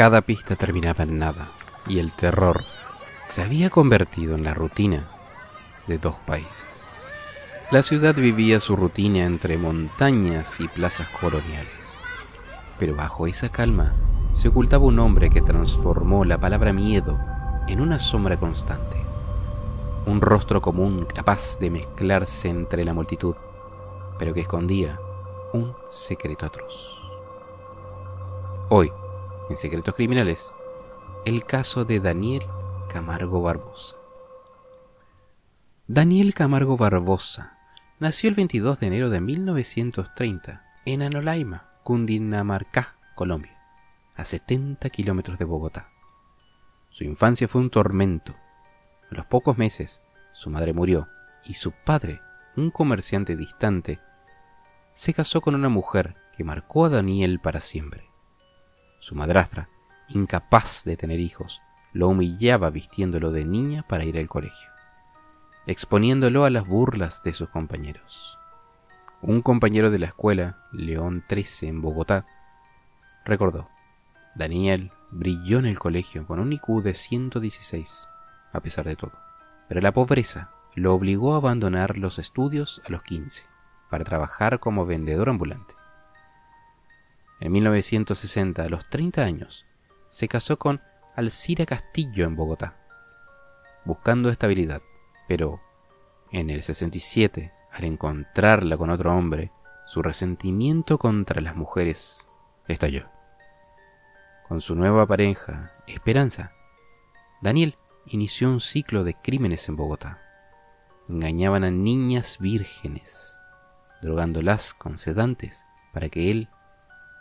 Cada pista terminaba en nada, y el terror se había convertido en la rutina de dos países. La ciudad vivía su rutina entre montañas y plazas coloniales, pero bajo esa calma se ocultaba un hombre que transformó la palabra miedo en una sombra constante, un rostro común capaz de mezclarse entre la multitud, pero que escondía un secreto atroz. Hoy, en Secretos Criminales, el caso de Daniel Camargo Barbosa. Daniel Camargo Barbosa nació el 22 de enero de 1930 en Anolaima, Cundinamarca, Colombia, a 70 kilómetros de Bogotá. Su infancia fue un tormento. A los pocos meses, su madre murió y su padre, un comerciante distante, se casó con una mujer que marcó a Daniel para siempre. Su madrastra, incapaz de tener hijos, lo humillaba vistiéndolo de niña para ir al colegio, exponiéndolo a las burlas de sus compañeros. Un compañero de la escuela, León 13 en Bogotá, recordó: Daniel brilló en el colegio con un IQ de 116, a pesar de todo, pero la pobreza lo obligó a abandonar los estudios a los 15 para trabajar como vendedor ambulante. En 1960, a los 30 años, se casó con Alcira Castillo en Bogotá, buscando estabilidad, pero en el 67, al encontrarla con otro hombre, su resentimiento contra las mujeres estalló. Con su nueva pareja, Esperanza, Daniel inició un ciclo de crímenes en Bogotá. Engañaban a niñas vírgenes, drogándolas con sedantes para que él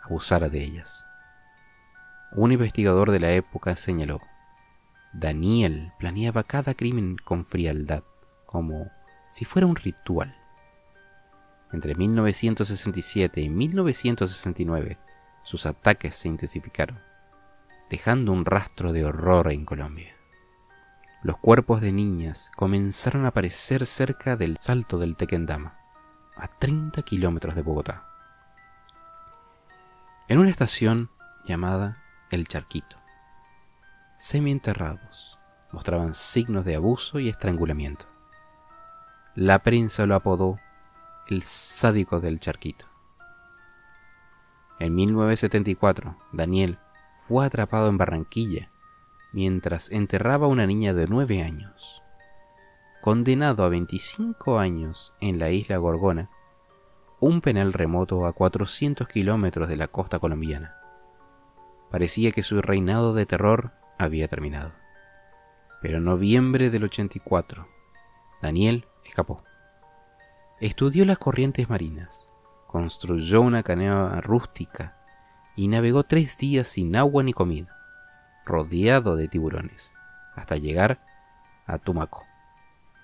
abusara de ellas. Un investigador de la época señaló: Daniel planeaba cada crimen con frialdad, como si fuera un ritual. Entre 1967 y 1969, sus ataques se intensificaron, dejando un rastro de horror en Colombia. Los cuerpos de niñas comenzaron a aparecer cerca del Salto del Tequendama, a 30 kilómetros de Bogotá, en una estación llamada El Charquito. Semienterrados, mostraban signos de abuso y estrangulamiento. La prensa lo apodó el sádico del Charquito. En 1974, Daniel fue atrapado en Barranquilla mientras enterraba a una niña de 9 años. Condenado a 25 años en la isla Gorgona, un penal remoto a 400 kilómetros de la costa colombiana. Parecía que su reinado de terror había terminado. Pero en noviembre del 84, Daniel escapó. Estudió las corrientes marinas, construyó una canoa rústica y navegó 3 días sin agua ni comida, rodeado de tiburones, hasta llegar a Tumaco.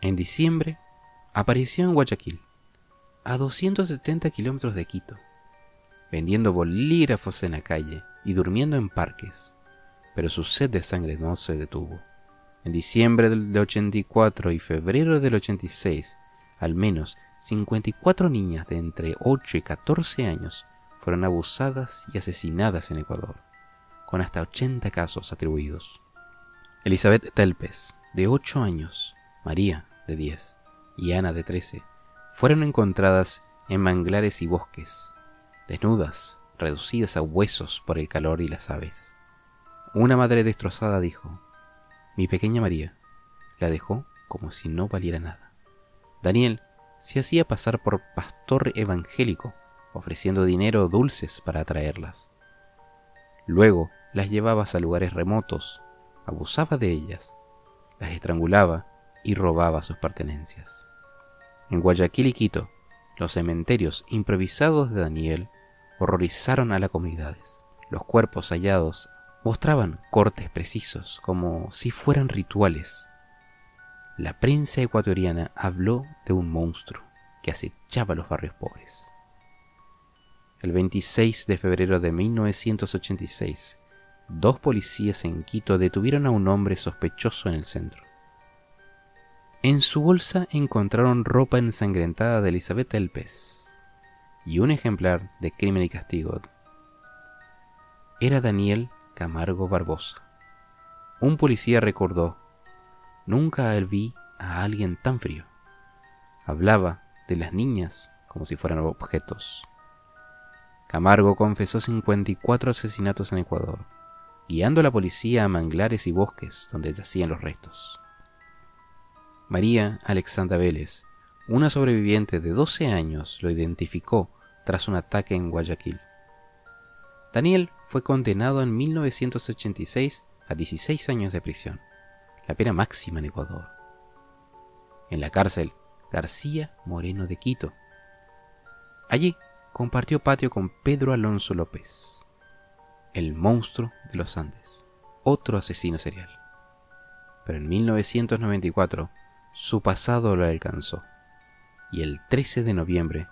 En diciembre, apareció en Guayaquil, a 270 kilómetros de Quito, vendiendo bolígrafos en la calle y durmiendo en parques, pero su sed de sangre no se detuvo. En diciembre del 84 y febrero del 86, al menos 54 niñas de entre 8 y 14 años fueron abusadas y asesinadas en Ecuador, con hasta 80 casos atribuidos. Elizabeth Telpes, de 8 años, María, de 10, y Ana, de 13, fueron encontradas en manglares y bosques, desnudas, reducidas a huesos por el calor y las aves. Una madre destrozada dijo: mi pequeña María la dejó como si no valiera nada. Daniel se hacía pasar por pastor evangélico, ofreciendo dinero o dulces para atraerlas. Luego las llevaba a lugares remotos, abusaba de ellas, las estrangulaba y robaba sus pertenencias. En Guayaquil y Quito, los cementerios improvisados de Daniel horrorizaron a las comunidades. Los cuerpos hallados mostraban cortes precisos, como si fueran rituales. La prensa ecuatoriana habló de un monstruo que acechaba los barrios pobres. El 26 de febrero de 1986, 2 policías en Quito detuvieron a un hombre sospechoso en el centro. En su bolsa encontraron ropa ensangrentada de Elizabeth Telpes y un ejemplar de Crimen y Castigo. Era Daniel Camargo Barbosa. Un policía recordó: nunca vi a alguien tan frío. Hablaba de las niñas como si fueran objetos. Camargo confesó 54 asesinatos en Ecuador, guiando a la policía a manglares y bosques donde yacían los restos. María Alexandra Vélez, una sobreviviente de 12 años, lo identificó tras un ataque en Guayaquil. Daniel fue condenado en 1986 a 16 años de prisión, la pena máxima en Ecuador. En la cárcel García Moreno de Quito. Allí compartió patio con Pedro Alonso López, el monstruo de los Andes, otro asesino serial. Pero en 1994 su pasado lo alcanzó, y el 13 de noviembre,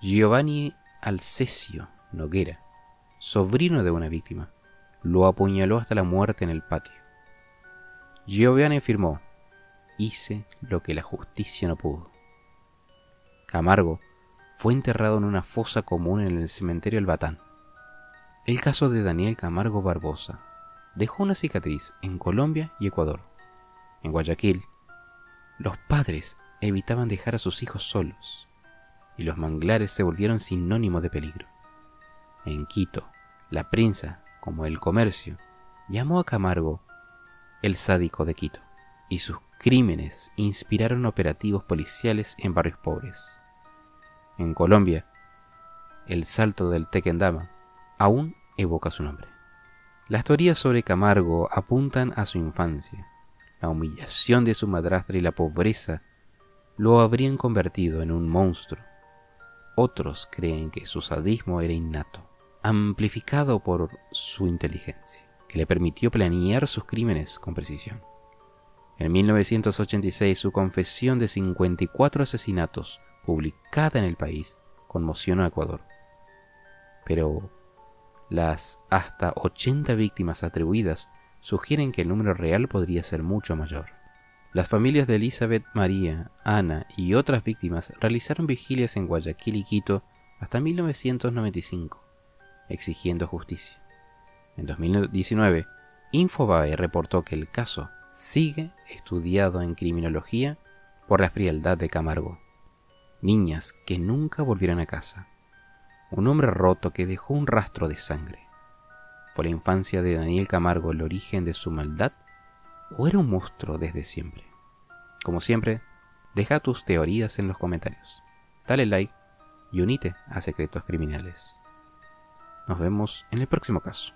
Giovanni Alcesio Noguera, sobrino de una víctima, lo apuñaló hasta la muerte en el patio. Giovanni afirmó: hice lo que la justicia no pudo. Camargo fue enterrado en una fosa común en el cementerio El Batán. El caso de Daniel Camargo Barbosa dejó una cicatriz en Colombia y Ecuador. En Guayaquil, los padres evitaban dejar a sus hijos solos, y los manglares se volvieron sinónimo de peligro. En Quito, la prensa, como El Comercio, llamó a Camargo el sádico de Quito, y sus crímenes inspiraron operativos policiales en barrios pobres. En Colombia, el Salto del Tequendama aún evoca su nombre. Las teorías sobre Camargo apuntan a su infancia. La humillación de su madrastra y la pobreza lo habrían convertido en un monstruo. Otros creen que su sadismo era innato, amplificado por su inteligencia, que le permitió planear sus crímenes con precisión. En 1986, su confesión de 54 asesinatos, publicada en El País, conmocionó a Ecuador. Pero las hasta 80 víctimas atribuidas sugieren que el número real podría ser mucho mayor. Las familias de Elizabeth, María, Ana y otras víctimas realizaron vigilias en Guayaquil y Quito hasta 1995, exigiendo justicia. En 2019, Infobae reportó que el caso sigue estudiado en criminología por la frialdad de Camargo. Niñas que nunca volvieron a casa. Un hombre roto que dejó un rastro de sangre. ¿Fue la infancia de Daniel Camargo el origen de su maldad? ¿O era un monstruo desde siempre? Como siempre, deja tus teorías en los comentarios. Dale like y unite a Secretos Criminales. Nos vemos en el próximo caso.